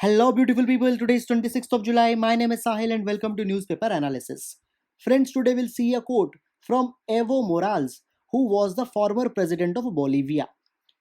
Hello, beautiful people. Today is 26th of July. My name is Sahil and welcome to Newspaper Analysis. Friends, today we'll see a quote from Evo Morales, who was the former president of Bolivia.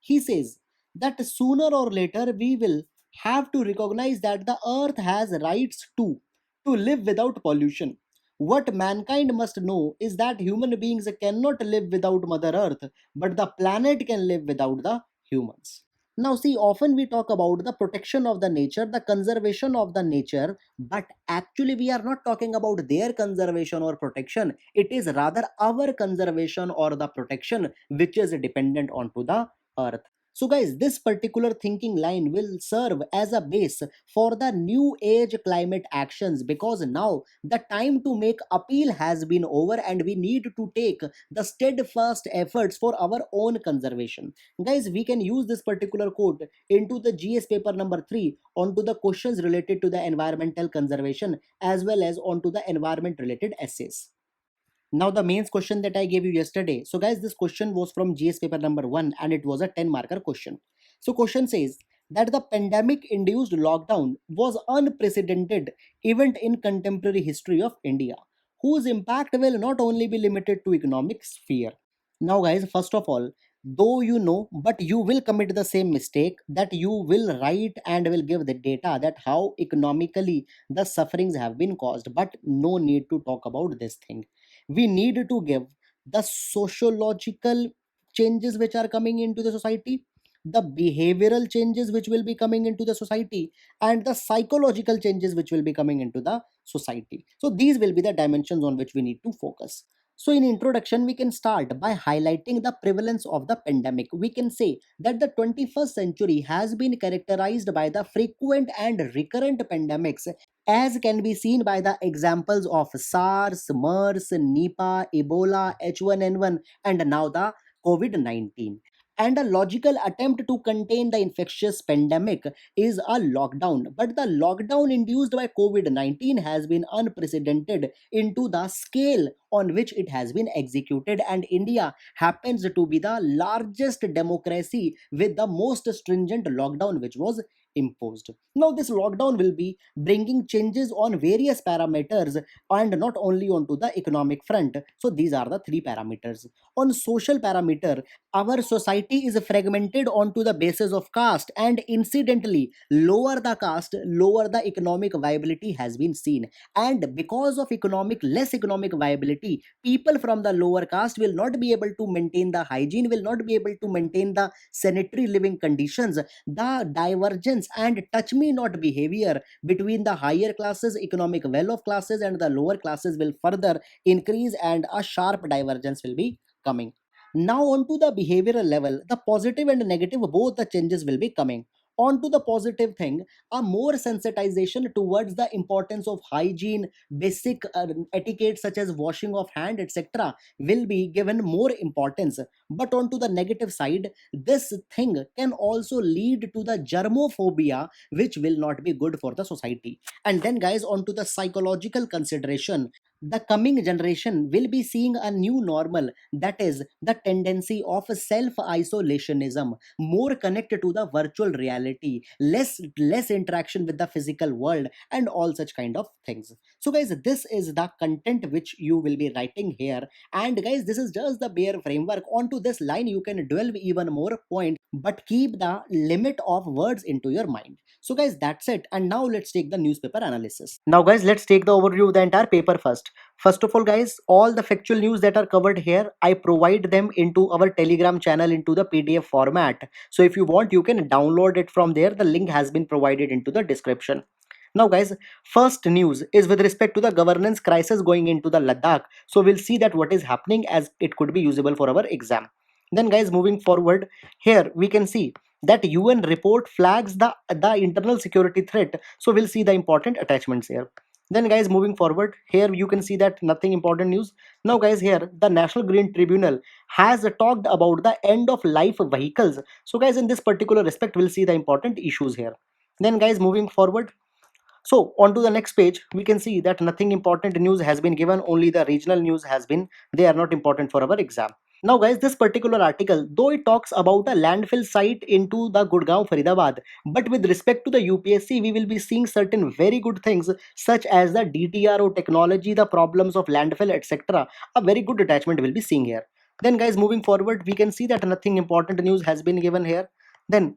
He says that sooner or later we will have to recognize that the earth has rights too, to live without pollution. What mankind must know is that human beings cannot live without Mother Earth, but the planet can live without the humans. Now, see, often we talk about the protection of the nature, the conservation of the nature, but actually, we are not talking about their conservation or protection. It is rather our conservation or the protection which is dependent onto the earth. So, guys, this particular thinking line will serve as a base for the new age climate actions because now the time to make appeal has been over and we need to take the steadfast efforts for our own conservation. Guys, we can use this particular quote into the GS paper number 3 onto the questions related to the environmental conservation as well as onto the environment related essays. Now the mains question that I gave you yesterday. So guys, this question was from GS paper number 1 and it was a 10 marker question. So question says that the pandemic induced lockdown was unprecedented event in contemporary history of India, whose impact will not only be limited to economic sphere. Now guys, first of all, though you know, but you will commit the same mistake that you will write and will give the data that how economically the sufferings have been caused, but no need to talk about this thing. We need to give the sociological changes which are coming into the society, the behavioral changes which will be coming into the society, and the psychological changes which will be coming into the society. So these will be the dimensions on which we need to focus. So in introduction, we can start by highlighting the prevalence of the pandemic. We can say that the 21st century has been characterized by the frequent and recurrent pandemics, as can be seen by the examples of SARS, MERS, Nipah, Ebola, H1N1, and now the COVID 19. And a logical attempt to contain the infectious pandemic is a lockdown. But the lockdown induced by COVID 19 has been unprecedented into the scale on which it has been executed, and India happens to be the largest democracy with the most stringent lockdown which was imposed. Now, this lockdown will be bringing changes on various parameters and not only onto the economic front. So, these are the three parameters. On social parameter, our society is fragmented onto the basis of caste, and incidentally, lower the caste, lower the economic viability has been seen. And because of less economic viability, people from the lower caste will not be able to maintain the hygiene, will not be able to maintain the sanitary living conditions. The divergence and touch me not behavior between the higher classes, economic well off classes, and the lower classes will further increase, and a sharp divergence will be coming. Now, on to the behavioral level, the positive and negative, both the changes will be coming. On to the positive thing, a more sensitization towards the importance of hygiene, basic etiquette such as washing of hand, etc., will be given more importance. But on to the negative side, this thing can also lead to the germophobia, which will not be good for the society. And then, guys, on to the psychological consideration, the coming generation will be seeing a new normal, that is the tendency of self isolationism, more connected to the virtual reality, less interaction with the physical world, and all such kind of things. So guys, this is the content which you will be writing here, and guys, this is just the bare framework. Onto this line you can delve even more point, but keep the limit of words into your mind. So guys, that's it, and now let's take the newspaper analysis. Now guys, let's take the overview of the entire paper first. First of all, guys, all the factual news that are covered here, I provide them into our Telegram channel into the PDF format. So if you want, you can download it from there. The link has been provided into the description. Now, guys, first news is with respect to the governance crisis going into the Ladakh. So we'll see that what is happening as it could be usable for our exam. Then, guys, moving forward, here we can see that UN report flags the internal security threat. So we'll see the important attachments here. Then guys, moving forward, here you can see that nothing important news. Now guys, here the National Green Tribunal has talked about the end of life vehicles. So guys, in this particular respect, we'll see the important issues here. Then guys, moving forward, so on to the next page, we can see that nothing important news has been given, only the regional news has been, they are not important for our exam. Now, guys, this particular article, though it talks about a landfill site into the Gurgaon, Faridabad, but with respect to the UPSC, we will be seeing certain very good things such as the DTRO technology, the problems of landfill, etc. A very good attachment will be seeing here. Then, guys, moving forward, we can see that nothing important news has been given here. Then,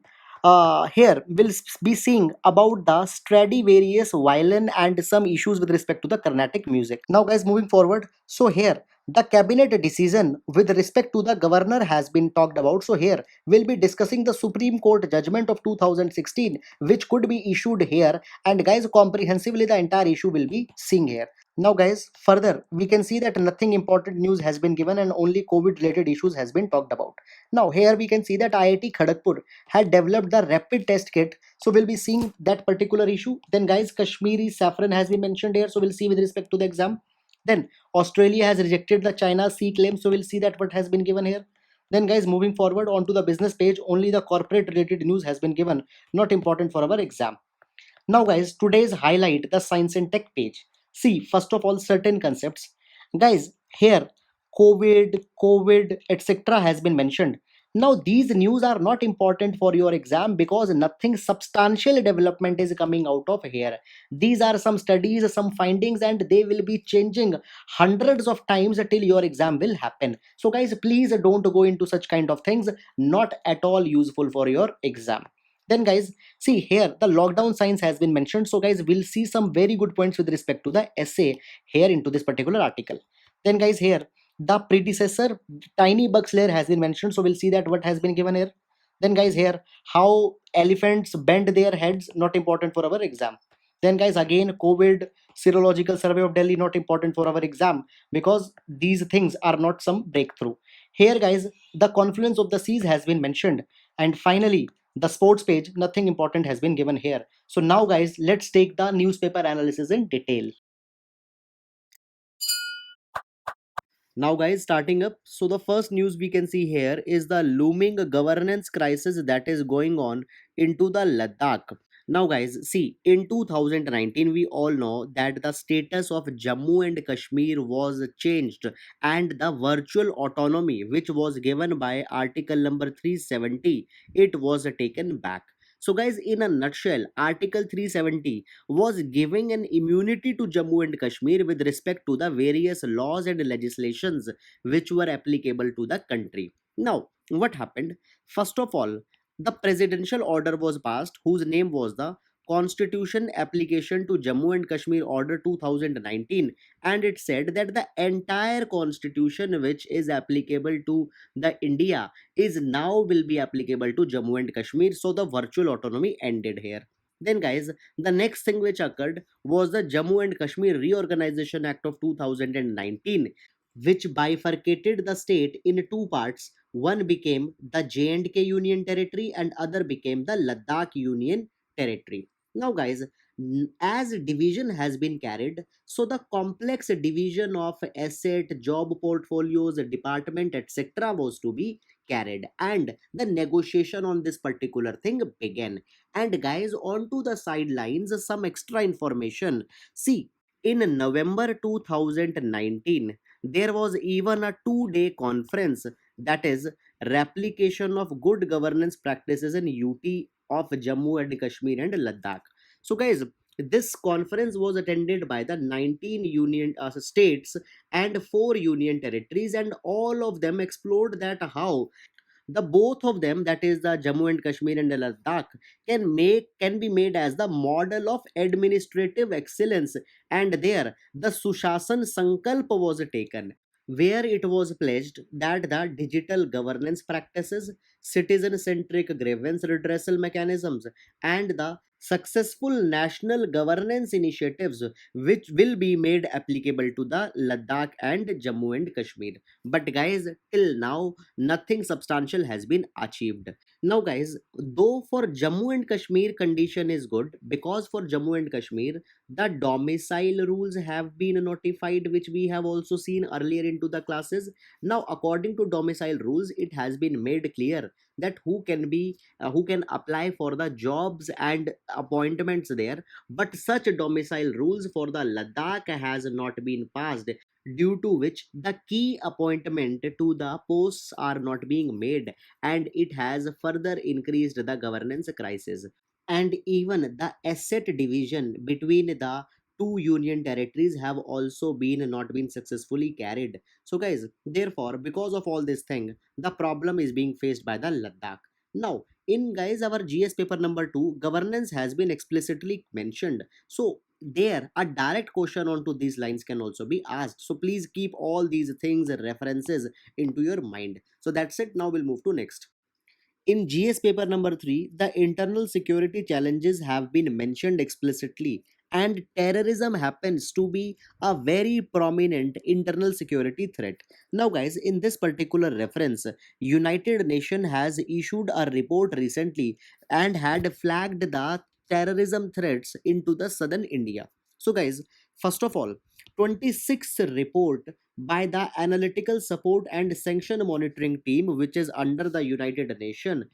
here we'll be seeing about the Stradivarius violin and some issues with respect to the Carnatic music. Now, guys, moving forward, so here the cabinet decision with respect to the governor has been talked about. So here we'll be discussing the Supreme Court judgment of 2016 which could be issued here, and guys, comprehensively the entire issue will be seeing here. Now, guys, further we can see that nothing important news has been given and only COVID related issues has been talked about. Now here we can see that IIT Kharagpur had developed the rapid test kit, so we'll be seeing that particular issue. Then, guys, Kashmiri saffron has been mentioned here, so we'll see with respect to the exam. Then Australia has rejected the China sea claim, so we'll see that what has been given here. Then, guys, moving forward onto the business page, only the corporate related news has been given, not important for our exam. Now, guys, today's highlight the science and tech page. See, first of all, certain concepts. Guys, here, COVID, etc. has been mentioned. Now, these news are not important for your exam because nothing substantial development is coming out of here. These are some studies, some findings, and they will be changing hundreds of times till your exam will happen. So, guys, please don't go into such kind of things, not at all useful for your exam. Then, guys, see here, the lockdown science has been mentioned. So, guys, we'll see some very good points with respect to the essay here into this particular article. Then, guys, here, the predecessor, tiny bug layer has been mentioned. So, we'll see that what has been given here. Then, guys, here, how elephants bend their heads, not important for our exam. Then, guys, again, COVID, serological survey of Delhi, not important for our exam because these things are not some breakthrough. Here, guys, the confluence of the seas has been mentioned. And finally, the sports page, nothing important has been given here. So now, guys, let's take the newspaper analysis in detail. Now, guys, starting up, so the first news we can see here is the looming governance crisis that is going on into the Ladakh. Now, guys, see, in 2019 we all know that the status of Jammu and Kashmir was changed, and the virtual autonomy which was given by article number 370, it was taken back. So, guys, in a nutshell, article 370 was giving an immunity to Jammu and Kashmir with respect to the various laws and legislations which were applicable to the country. Now, what happened? First of all, the presidential order was passed, whose name was the Constitution Application to Jammu and Kashmir Order 2019, and it said that the entire constitution which is applicable to the India is now will be applicable to Jammu and Kashmir. So the virtual autonomy ended here. Then, guys, the next thing which occurred was the Jammu and Kashmir Reorganization Act of 2019, which bifurcated the state in two parts. One became the J&K Union Territory and other became the Ladakh Union Territory. Now, guys, as division has been carried, so the complex division of asset, job portfolios, department, etc. was to be carried, and the negotiation on this particular thing began. And, guys, onto the sidelines, some extra information. See, in November 2019, there was even a 2 day conference, that is replication of good governance practices in UT of Jammu and Kashmir and Ladakh. So, guys, this conference was attended by the 19 union states and 4 union territories, and all of them explored that how the both of them, that is the Jammu and Kashmir and the Ladakh, can be made as the model of administrative excellence. And there the Sushasan Sankalp was taken, where it was pledged that the digital governance practices, citizen centric grievance redressal mechanisms, and the successful national governance initiatives which will be made applicable to the Ladakh and Jammu and Kashmir. But, guys, till now nothing substantial has been achieved. Now, guys, though for Jammu and Kashmir condition is good, because for Jammu and Kashmir the domicile rules have been notified, which we have also seen earlier into the classes. Now, according to domicile rules, it has been made clear that who can apply for the jobs and appointments there. But such domicile rules for the Ladakh has not been passed, due to which the key appointment to the posts are not being made, and it has further increased the governance crisis. And even the asset division between the two union territories have also been not been successfully carried. So guys, therefore, because of all this thing, the problem is being faced by the Ladakh. Now, in guys our GS paper number 2, governance has been explicitly mentioned. So there a direct question onto these lines can also be asked. So please keep all these things references into your mind. So that's it. Now we'll move to next. In GS paper number 3, the internal security challenges have been mentioned explicitly, and terrorism happens to be a very prominent internal security threat. Now, guys, in this particular reference, United Nations has issued a report recently and had flagged the terrorism threats into the southern India. So, guys, first of all, 26th report by the Analytical Support and Sanction Monitoring Team, which is under the United Nations,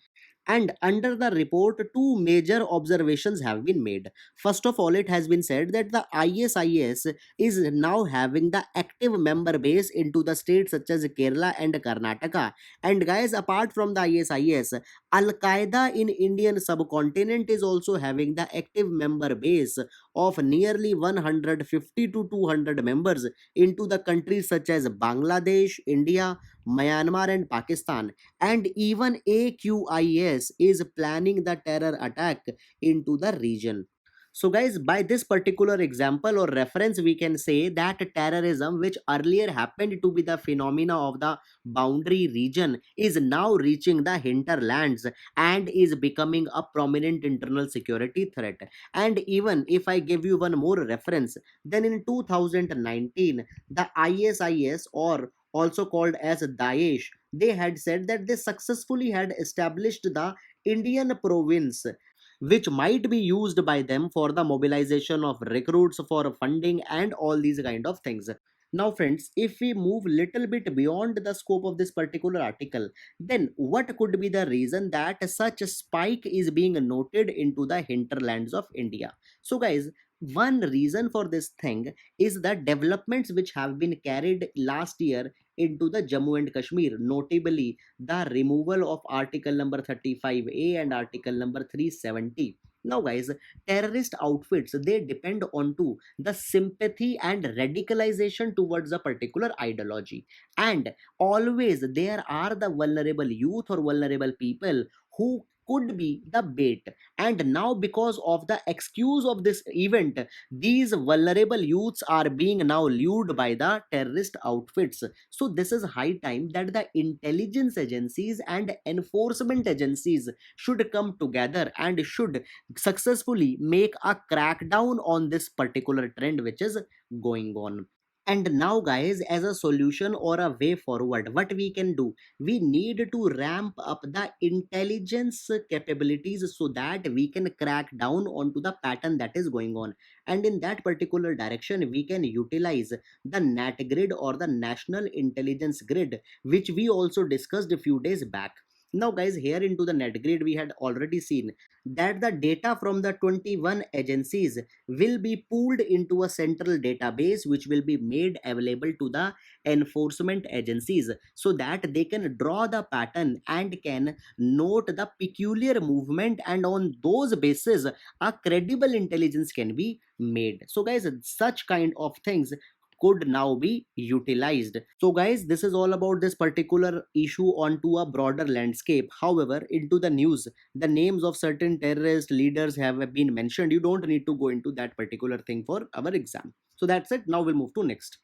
and under the report, two major observations have been made. First of all, it has been said that the ISIS is now having the active member base into the states such as Kerala and Karnataka. And guys, apart from the ISIS, Al Qaeda in Indian subcontinent is also having the active member base of nearly 150 to 200 members into the countries such as Bangladesh, India, Myanmar, and Pakistan. And even AQIS is planning the terror attack into the region. So, guys, by this particular example or reference, we can say that terrorism, which earlier happened to be the phenomena of the boundary region, is now reaching the hinterlands and is becoming a prominent internal security threat. And even if I give you one more reference, then in 2019, the ISIS, or also called as Daesh, they had said that they successfully had established the Indian province, which might be used by them for the mobilization of recruits for funding and all these kind of things. Now friends, if we move little bit beyond the scope of this particular article, then what could be the reason that such a spike is being noted into the hinterlands of India? So guys, one reason for this thing is the developments which have been carried last year into the Jammu and Kashmir, notably the removal of Article number 35A and Article number 370. Now, guys, terrorist outfits, they depend on to the sympathy and radicalization towards a particular ideology, and always there are the vulnerable youth or vulnerable people who could be the bait. And now, because of the excuse of this event, these vulnerable youths are being now lured by the terrorist outfits. So this is high time that the intelligence agencies and enforcement agencies should come together and should successfully make a crackdown on this particular trend which is going on. And now, guys, as a solution or a way forward, what we can do, we need to ramp up the intelligence capabilities so that we can crack down onto the pattern that is going on. And in that particular direction, we can utilize the NAT grid or the National Intelligence Grid, which we also discussed a few days back. Now, guys, here into the NET grid, we had already seen that the data from the 21 agencies will be pooled into a central database which will be made available to the enforcement agencies so that they can draw the pattern and can note the peculiar movement, and on those basis a credible intelligence can be made. So guys, such kind of things could now be utilized. So guys, this is all about this particular issue onto a broader landscape. However, into the news, the names of certain terrorist leaders have been mentioned. You don't need to go into that particular thing for our exam. So that's it. Now we'll move to next.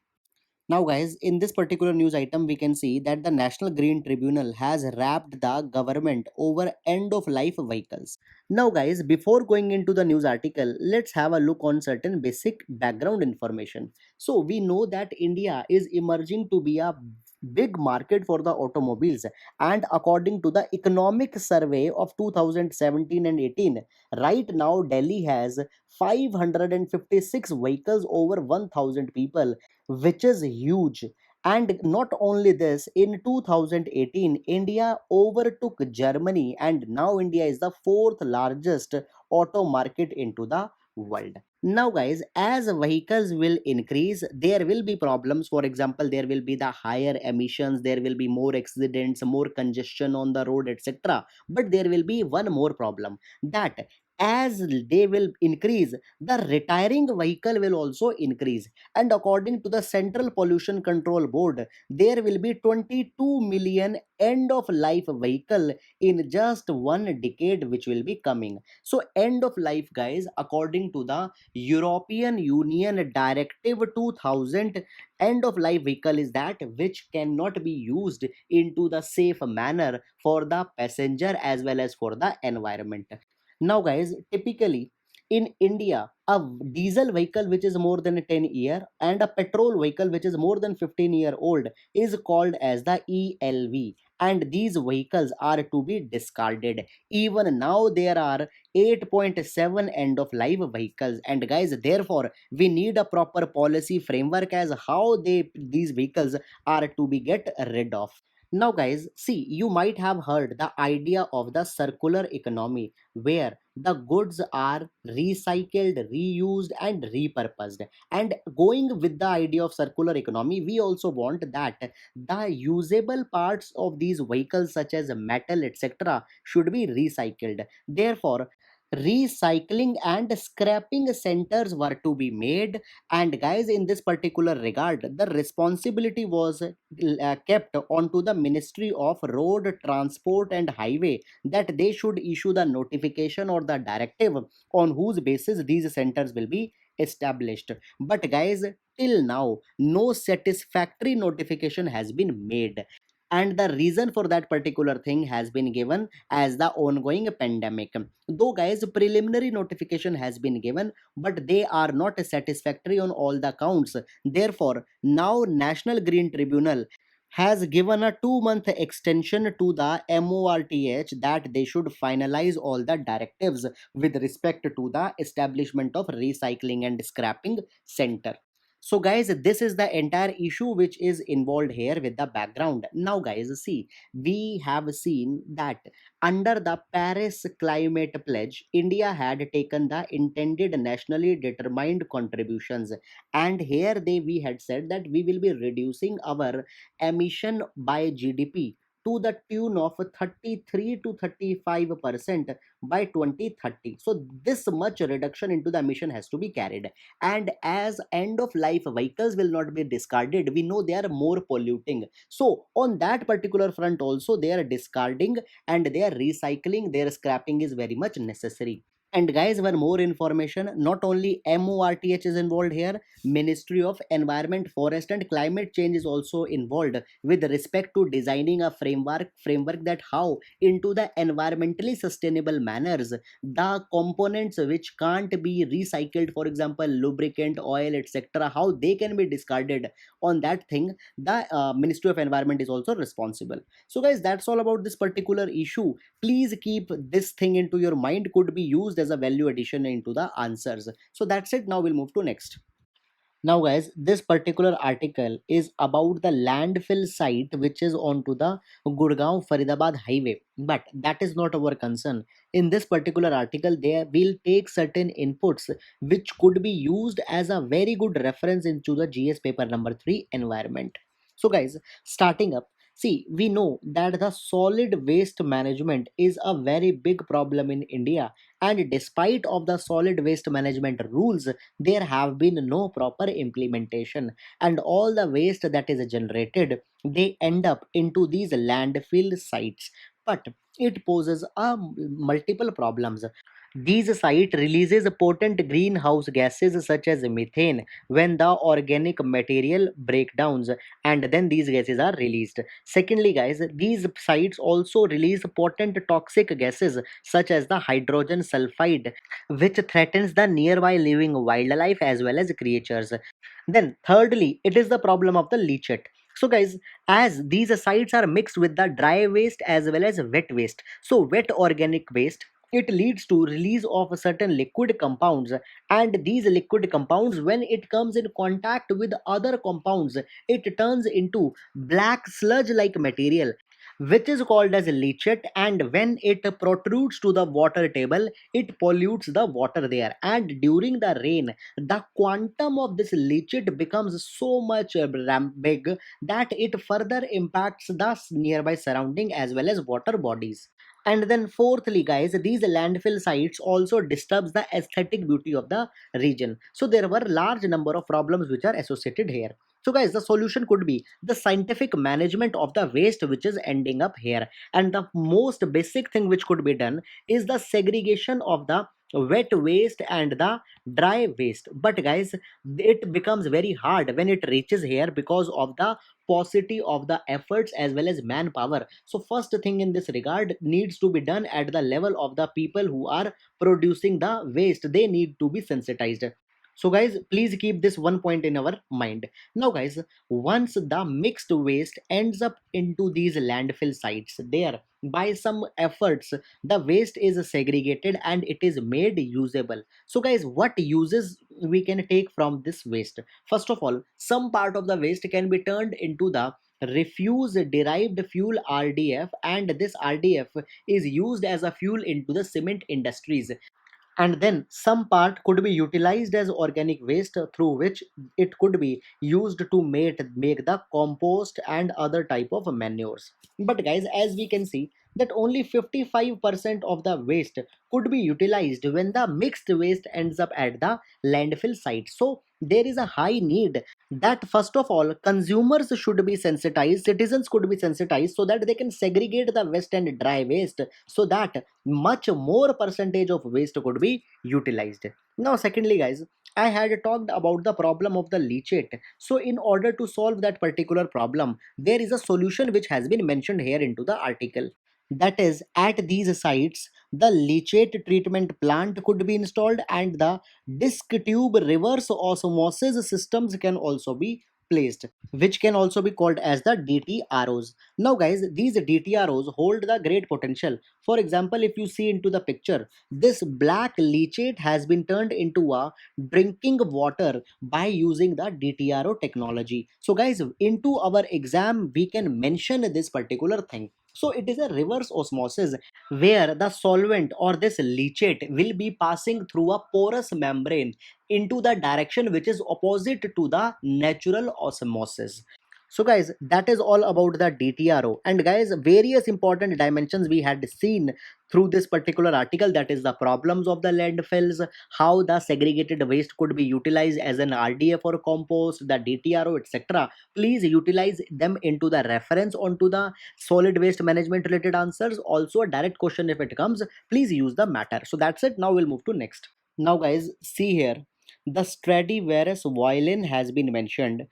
Now, guys, in this particular news item, we can see that the National Green Tribunal has wrapped the government over end of life vehicles. Now, guys, before going into the news article, let's have a look on certain basic background information. So, we know that India is emerging to be a big market for the automobiles, and according to the economic survey of 2017 and 18, right now Delhi has 556 vehicles over 1000 people, which is huge. And not only this, in 2018, India overtook Germany, and now India is the fourth largest auto market into the world. Now guys, as vehicles will increase, there will be problems. For example, there will be the higher emissions, there will be more accidents, more congestion on the road, etc. But there will be one more problem, that as they will increase, the retiring vehicle will also increase. And according to the Central Pollution Control Board, there will be 22 million end of life vehicle in just one decade which will be coming. So end of life guys, according to the European Union Directive 2000, end of life vehicle is that which cannot be used into the safe manner for the passenger as well as for the environment. Now guys, typically in India, a diesel vehicle which is more than 10 year and a petrol vehicle which is more than 15-year old is called as the ELV, and these vehicles are to be discarded. Even now there are 8.7 end of life vehicles, and guys, therefore we need a proper policy framework as how these vehicles are to be get rid of. Now guys, see, you might have heard the idea of the circular economy, where the goods are recycled, reused and repurposed. And going with the idea of circular economy, we also want that the usable parts of these vehicles such as metal, etc., should be recycled. Therefore, recycling and scrapping centers were to be made. And guys, in this particular regard, the responsibility was kept onto the Ministry of Road Transport and Highway, that they should issue the notification or the directive on whose basis these centers will be established. But guys, till now no satisfactory notification has been made, and the reason for that particular thing has been given as the ongoing pandemic. Though guys, preliminary notification has been given, but they are not satisfactory on all the counts. Therefore, now National Green Tribunal has given a 2 month extension to the MORTH, that they should finalize all the directives with respect to the establishment of recycling and scrapping center. So guys, this is the entire issue which is involved here with the background. Now guys, see, we have seen that under the Paris Climate Pledge, India had taken the intended nationally determined contributions, and here we had said that we will be reducing our emission by GDP to the tune of 33 to 35% by 2030. So this much reduction into the emission has to be carried. And as end of life vehicles will not be discarded, we know they are more polluting. So on that particular front also, they are discarding and they are recycling, their scrapping is very much necessary. And guys, one more information, not only MORTH is involved here, Ministry of Environment, Forest and Climate Change is also involved with respect to designing a framework that how into the environmentally sustainable manners the components which can't be recycled, for example lubricant, oil, etc., how they can be discarded. On that thing, the Ministry of Environment is also responsible. So guys, that's all about this particular issue. Please keep this thing into your mind, could be used as a value addition into the answers. So that's it. Now we'll move to next. Now guys, this particular article is about the landfill site which is onto the Gurgaon Faridabad highway, but that is not our concern. In this particular article, they will take certain inputs which could be used as a very good reference into the GS paper number 3 environment. So guys, starting up, see, we know that the solid waste management is a very big problem in India, and despite of the solid waste management rules, there have been no proper implementation, and all the waste that is generated, they end up into these landfill sites. But it poses a multiple problems. These site releases potent greenhouse gases such as methane when the organic material breakdowns, and then these gases are released. Secondly guys, these sites also release potent toxic gases such as the hydrogen sulfide, which threatens the nearby living wildlife as well as creatures. Then thirdly, it is the problem of the leachate. So guys, as these sites are mixed with the dry waste as well as wet waste, so wet organic waste, it leads to release of certain liquid compounds, and these liquid compounds, when it comes in contact with other compounds, it turns into black sludge like material, which is called as leachate, and when it protrudes to the water table, it pollutes the water there, and during the rain, the quantum of this leachate becomes so much big that it further impacts the nearby surrounding as well as water bodies. And then fourthly, guys, these landfill sites also disturbs the aesthetic beauty of the region. So there were large number of problems which are associated here. So guys, the solution could be the scientific management of the waste which is ending up here. And the most basic thing which could be done is the segregation of the wet waste and the dry waste. But guys, it becomes very hard when it reaches here because of the paucity of the efforts as well as manpower. So first thing in this regard needs to be done at the level of the people who are producing the waste. They need to be sensitized. So guys, please keep this one point in our mind. Now guys, once the mixed waste ends up into these landfill sites, there by some efforts the waste is segregated and it is made usable. So guys, what uses we can take from this waste? First of all, some part of the waste can be turned into the refuse derived fuel RDF, and this RDF is used as a fuel into the cement industries. And then some part could be utilized as organic waste, through which it could be used to make the compost and other type of manures. But guys, as we can see that only 55% of the waste could be utilized when the mixed waste ends up at the landfill site. So there is a high need that first of all consumers should be sensitized, citizens could be sensitized, so that they can segregate the wet and dry waste, so that much more percentage of waste could be utilized. Now secondly guys, I had talked about the problem of the leachate. So in order to solve that particular problem, there is a solution which has been mentioned here into the article. That is, at these sites the leachate treatment plant could be installed, and the disc tube reverse osmosis systems can also be placed, which can also be called as the DTROs. Now guys, these DTROs hold the great potential. For example, if you see into the picture, this black leachate has been turned into a drinking water by using the DTRO technology. So guys, into our exam we can mention this particular thing. So it is a reverse osmosis, where the solvent or this leachate will be passing through a porous membrane into the direction which is opposite to the natural osmosis. So guys, that is all about the DTRO. And guys, various important dimensions we had seen through this particular article, that is the problems of the landfills, how the segregated waste could be utilized as an RDF or compost, the DTRO, etc. Please utilize them into the reference onto the solid waste management related answers. Also a direct question if it comes, please use the matter. So that's it. Now we'll move to next. Now guys, see here, the Stradivarius violin has been mentioned,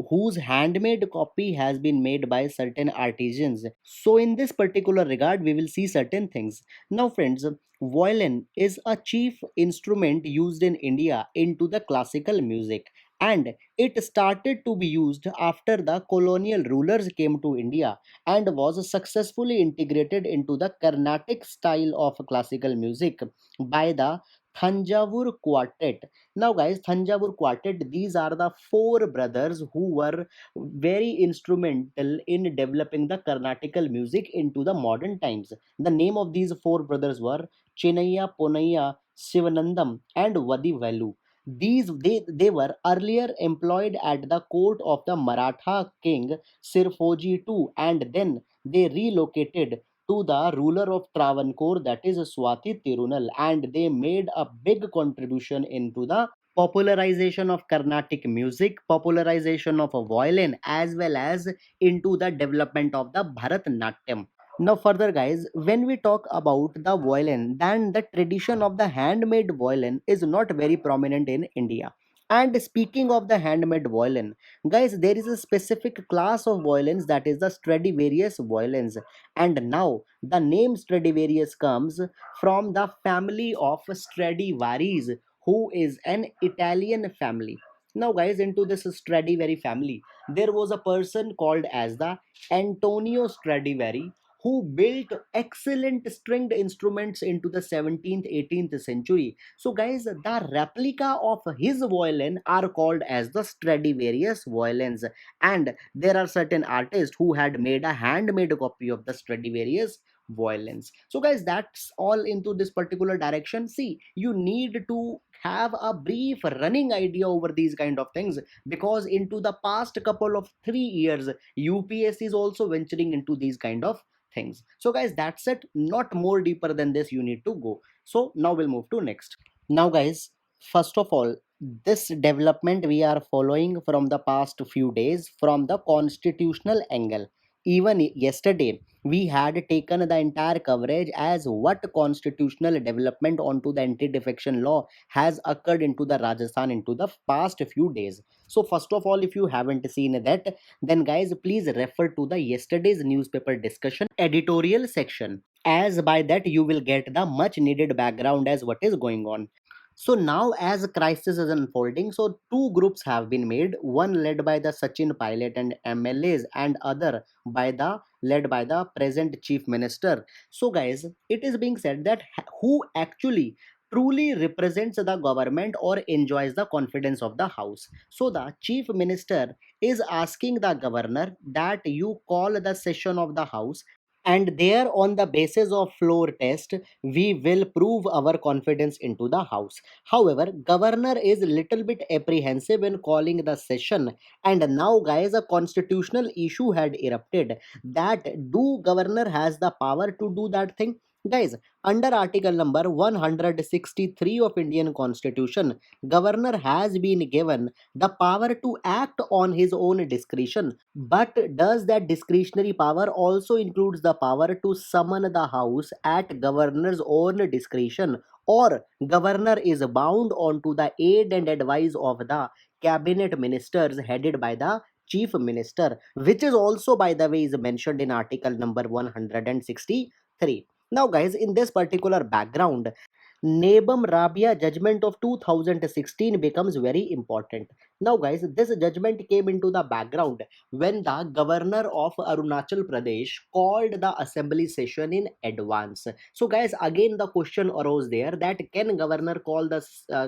whose handmade copy has been made by certain artisans. So in this particular regard we will see certain things. Now friends, violin is a chief instrument used in India into the classical music, and it started to be used after the colonial rulers came to India and was successfully integrated into the Carnatic style of classical music by the Thanjavur Quartet. Now, guys, Thanjavur Quartet, these are the four brothers who were very instrumental in developing the Carnatical music into the modern times. The name of these four brothers were Chinaya, Ponaya, Sivanandam, and Vadi Velu. They were earlier employed at the court of the Maratha king Sirfoji II, and then they relocated to the ruler of Travancore, that is Swati Tirunal, and they made a big contribution into the popularization of Carnatic music, popularization of a violin, as well as into the development of the Bharatanatyam. Now, further, guys, when we talk about the violin, then the tradition of the handmade violin is not very prominent in India. And speaking of the handmade violin, guys, there is a specific class of violins, that is the Stradivarius violins. And now the name Stradivarius comes from the family of Stradivaris, who is an Italian family. Now, guys, into this Stradivari family, there was a person called as the Antonio Stradivari, who built excellent stringed instruments into the 17th 18th century. So guys, the replica of his violin are called as the Stradivarius violins, and there are certain artists who had made a handmade copy of the Stradivarius violins. So guys, that's all into this particular direction. See, you need to have a brief running idea over these kind of things, because into the past couple of 3 years UPS is also venturing into these kind of things. So guys, that's it, not more deeper than this you need to go. So now we'll move to next. Now guys, first of all, this development we are following from the past few days from the constitutional angle. Even yesterday we had taken the entire coverage as what constitutional development onto the anti-defection law has occurred into the Rajasthan into the past few days. So first of all, if you haven't seen that, then guys, please refer to the yesterday's newspaper discussion editorial section, as by that you will get the much needed background as what is going on. So now, as crisis is unfolding, so two groups have been made. One led by the Sachin Pilot and MLAs, and other by the led by the present chief minister. So, guys, it is being said that who actually truly represents the government or enjoys the confidence of the house. So the chief minister is asking the governor that you call the session of the house, and there on the basis of floor test we will prove our confidence into the house. However, governor is little bit apprehensive in calling the session, and now guys, a constitutional issue had erupted, that do governor has the power to do that thing. Guys, under article number 163 of Indian constitution, governor has been given the power to act on his own discretion. But does that discretionary power also includes the power to summon the house at governor's own discretion, or governor is bound onto the aid and advice of the cabinet ministers headed by the chief minister, which is also by the way is mentioned in article number 163. Now guys, in this particular background, Nebam Rabia judgment of 2016 becomes very important. Now, guys, this judgment came into the background when the governor of Arunachal Pradesh called the assembly session in advance. So, guys, again the question arose there that can governor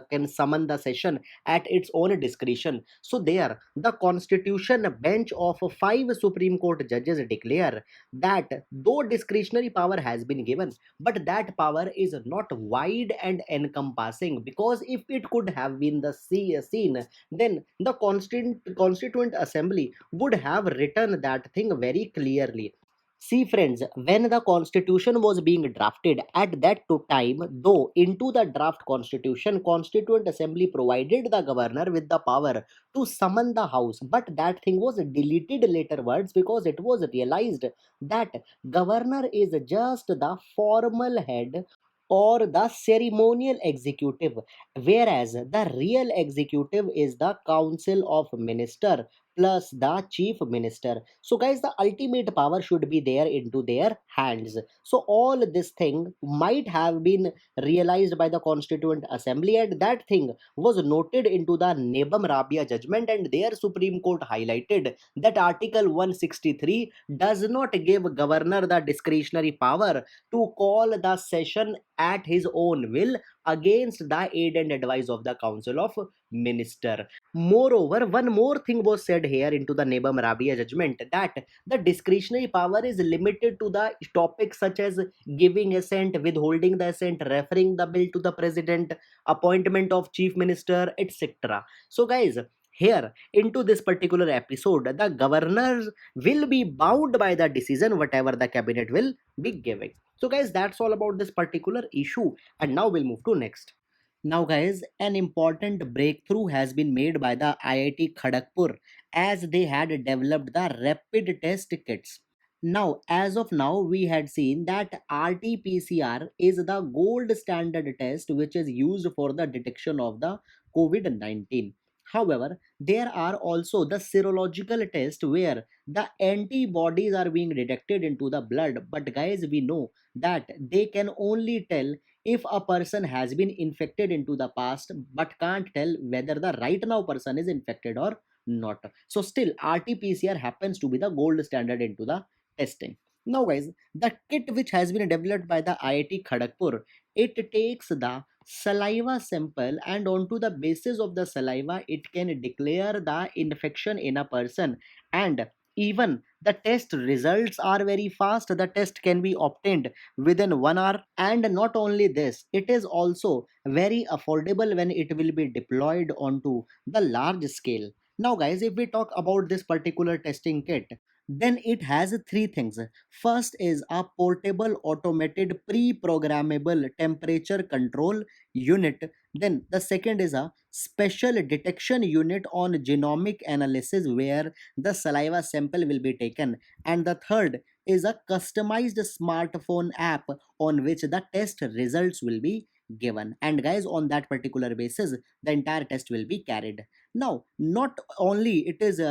can summon the session at its own discretion? So, there the constitution bench of five Supreme Court judges declare that though discretionary power has been given, but that power is not wide and encompassing, because if it could have been the scene, then the constituent assembly would have written that thing very clearly. See friends, when the constitution was being drafted at that time, though into the draft constitution, constituent assembly provided the governor with the power to summon the house, but that thing was deleted later words, because it was realized that governor is just the formal head or the ceremonial executive, whereas the real executive is the council of minister plus the chief minister. So guys, the ultimate power should be there into their hands. So all this thing might have been realized by the constituent assembly, and that thing was noted into the Nebam Rabia judgment, and their Supreme Court highlighted that article 163 does not give governor the discretionary power to call the session at his own will against the aid and advice of the council of minister. Moreover, one more thing was said here into the Nebam Rabia judgment, that the discretionary power is limited to the topics such as giving assent, withholding the assent, referring the bill to the president, appointment of chief minister, etc. So guys, here into this particular episode, the governors will be bound by the decision whatever the cabinet will be giving. So guys, that's all about this particular issue, and now we'll move to next. Now guys, an important breakthrough has been made by the IIT Kharagpur, as they had developed the rapid test kits. Now, as of now, we had seen that RT-PCR is the gold standard test which is used for the detection of the COVID-19. However, there are also the serological test where the antibodies are being detected into the blood. But guys, we know that they can only tell if a person has been infected into the past, but can't tell whether the right now person is infected or not. So still, RT-PCR happens to be the gold standard into the testing. Now, guys, the kit which has been developed by the IIT Kharagpur, it takes the saliva sample, and onto the basis of the saliva, it can declare the infection in a person. And even the test results are very fast. The test can be obtained within 1 hour. And not only this, it is also very affordable when it will be deployed onto the large scale. Now, guys, if we talk about this particular testing kit, then it has three things. First is a portable automated pre-programmable temperature control unit. Then the second is a special detection unit on genomic analysis where the saliva sample will be taken. And the third is a customized smartphone app on which the test results will be given. And guys, on that particular basis, the entire test will be carried. Now, not only it is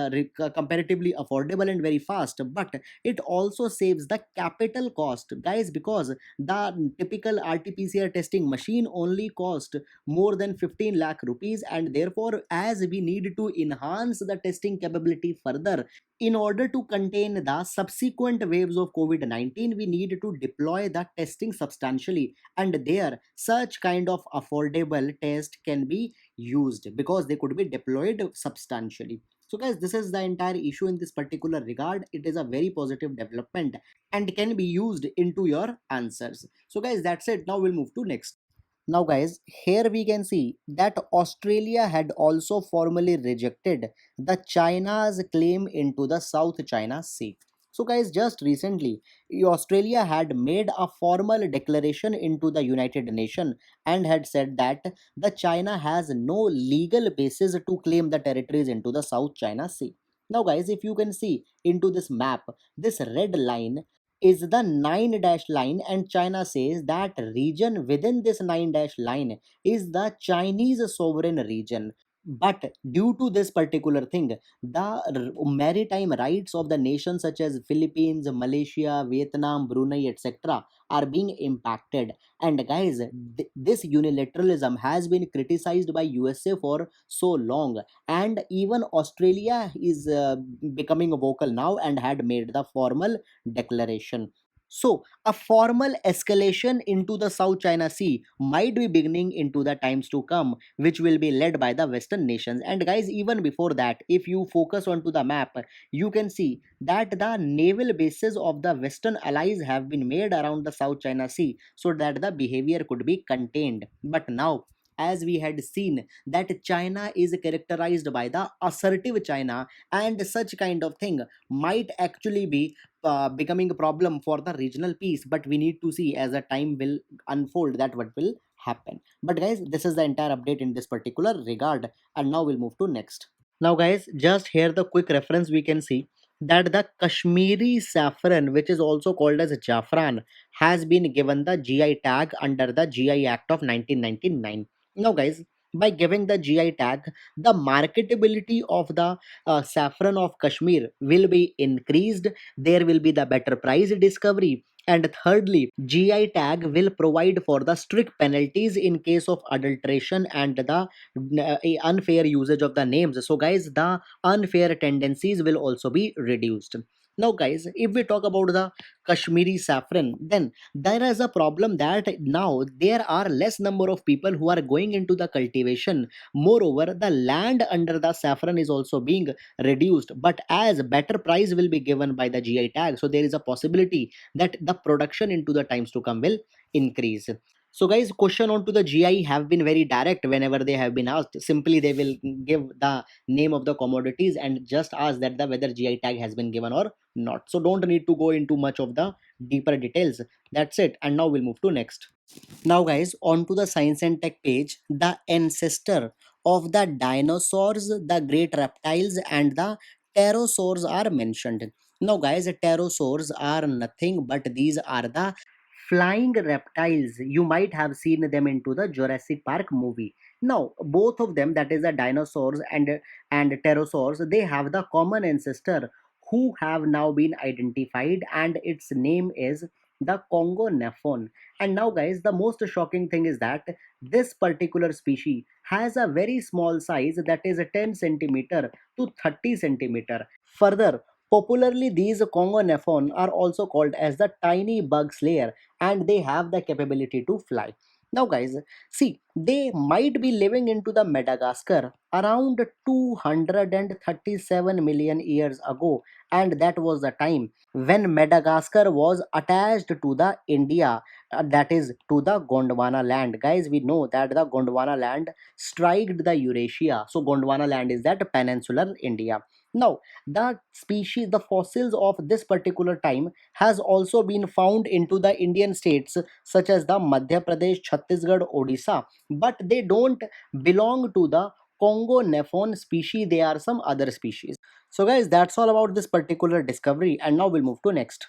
comparatively affordable and very fast, but it also saves the capital cost, guys, because the typical RT-PCR testing machine only cost more than 15 lakh rupees. And therefore, as we need to enhance the testing capability further in order to contain the subsequent waves of COVID-19, we need to deploy the testing substantially. And there, such kind of affordable test can be used because they could be deployed substantially. So, guys, this is the entire issue in this particular regard. It is a very positive development and can be used into your answers. So, guys, that's it. Now we'll move to next. Now, guys, here we can see that Australia had also formally rejected the China's claim into the South China Sea. So, guys, just recently, Australia had made a formal declaration into the United Nations and had said that the China has no legal basis to claim the territories into the South China Sea. Now, guys, if you can see into this map, this red line is the 9 dash line, and China says that region within this 9 dash line is the Chinese sovereign region. But due to this particular thing, the maritime rights of the nations such as Philippines, Malaysia, Vietnam, Brunei, etc. are being impacted. And guys, this unilateralism has been criticized by USA for so long, and even Australia is becoming vocal now and had made the formal declaration. So, a formal escalation into the South China Sea might be beginning into the times to come, which will be led by the Western nations. And guys, even before that, if you focus onto the map, you can see that the naval bases of the Western allies have been made around the South China Sea so that the behavior could be contained. But now, as we had seen, that China is characterized by the assertive China, and such kind of thing might actually be becoming a problem for the regional peace. But we need to see as the time will unfold that what will happen. But guys, this is the entire update in this particular regard, and now we'll move to next. Now, guys, just here the quick reference we can see that the Kashmiri saffron, which is also called as Jafran, has been given the GI tag under the GI Act of 1999. Now, guys, by giving the GI tag, the marketability of the saffron of Kashmir will be increased. There will be the better price discovery. And thirdly, GI tag will provide for the strict penalties in case of adulteration and the unfair usage of the names. So, guys, the unfair tendencies will also be reduced. Now, guys, if we talk about the Kashmiri saffron, then there is a problem that now there are less number of people who are going into the cultivation. Moreover, the land under the saffron is also being reduced. But as better price will be given by the GI tag, so there is a possibility that the production into the times to come will increase. So, guys, question on to the GI have been very direct whenever they have been asked. Simply, they will give the name of the commodities and just ask that the whether GI tag has been given or not. So, don't need to go into much of the deeper details. That's it. And now we'll move to next. Now, guys, on to the science and tech page. The ancestor of the dinosaurs, the great reptiles, and the pterosaurs are mentioned. Now, guys, pterosaurs are nothing but these are the flying reptiles. You might have seen them into the Jurassic Park movie. Now, both of them, that is the dinosaurs and pterosaurs, they have the common ancestor who have now been identified, and its name is the Congo Nephon. And now, guys, the most shocking thing is that this particular species has a very small size, that is a 10 centimeter to 30 centimeter. Further, Popularly, these Congonephon are also called as the tiny bug slayer, and they have the capability to fly. Now, guys, see, they might be living into the Madagascar around 237 million years ago, and that was the time when Madagascar was attached to the India, that is to the Gondwana land. Guys, we know that the Gondwana land striked the Eurasia, so Gondwana land is that peninsular India. Now, the species, the fossils of this particular time has also been found into the Indian states such as the Madhya Pradesh, Chhattisgarh, Odisha, but they don't belong to the Congo Nephon species. They are some other species. So guys, that's all about this particular discovery, and now we'll move to next.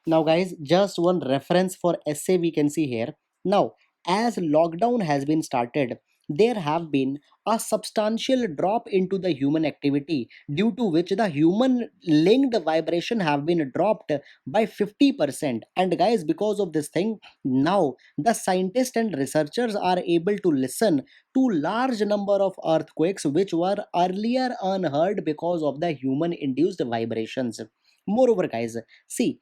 Now, guys, just one reference for essay we can see here. Now, as lockdown has been started, there have been a substantial drop into the human activity, due to which the human linked vibration have been dropped by 50%. And guys, because of this thing, now the scientists and researchers are able to listen to large number of earthquakes which were earlier unheard because of the human induced vibrations. Moreover, guys, see,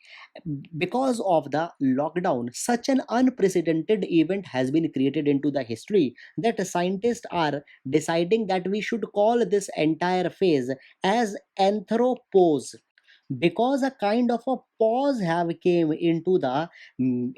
because of the lockdown, such an unprecedented event has been created into the history that scientists are deciding that we should call this entire phase as anthropause, because a kind of a pause have came into the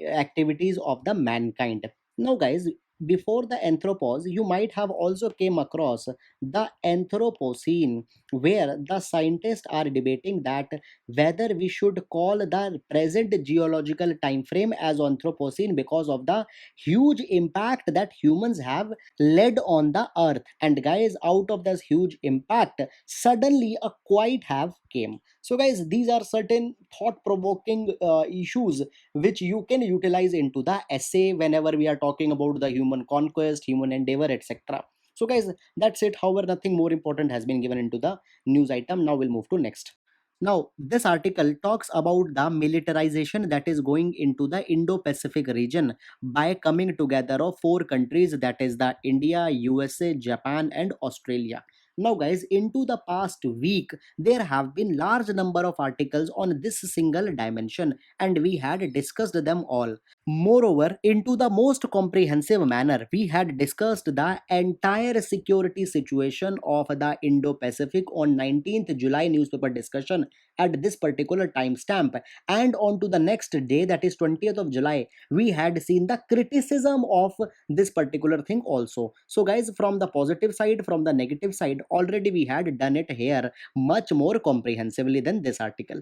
activities of the mankind. Now, guys, before the anthropause, you might have also came across the anthropocene, where the scientists are debating that whether we should call the present geological time frame as anthropocene because of the huge impact that humans have led on the earth. And guys, out of this huge impact, suddenly a quiet have came. So guys, these are certain thought provoking issues which you can utilize into the essay whenever we are talking about the human conquest, human endeavor, etc. So guys, that's it. However, nothing more important has been given into the news item. Now we'll move to next. Now, this article talks about the militarization that is going into the Indo-Pacific region by coming together of four countries, that is the India, USA, Japan and Australia. Now guys, into the past week, there have been large number of articles on this single dimension, and we had discussed them all. Moreover, into the most comprehensive manner, we had discussed the entire security situation of the Indo-Pacific on 19th July newspaper discussion at this particular timestamp. And on to the next day, that is 20th of July, we had seen the criticism of this particular thing also. So guys, from the positive side, from the negative side, already we had done it here much more comprehensively than this article.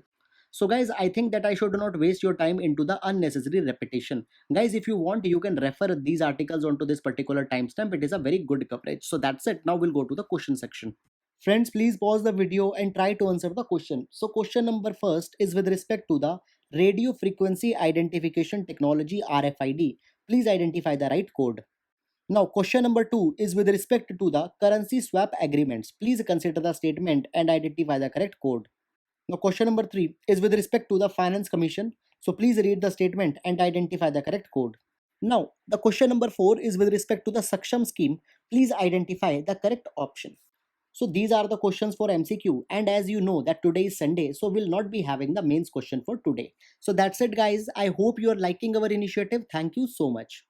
So guys, I think that I should not waste your time into the unnecessary repetition. Guys, if you want, you can refer these articles onto this particular timestamp. It is a very good coverage. So that's it. Now we'll go to the question section. Friends, please pause the video and try to answer the question. So question number first is with respect to the radio frequency identification technology, RFID. Please identify the right code. Now, question number two is with respect to the currency swap agreements. Please consider the statement and identify the correct code. Now, question number three is with respect to the Finance Commission. So, please read the statement and identify the correct code. Now, the question number four is with respect to the Saksham scheme. Please identify the correct option. So, these are the questions for MCQ. And as you know that today is Sunday, so we'll not be having the mains question for today. So, that's it, guys. I hope you are liking our initiative. Thank you so much.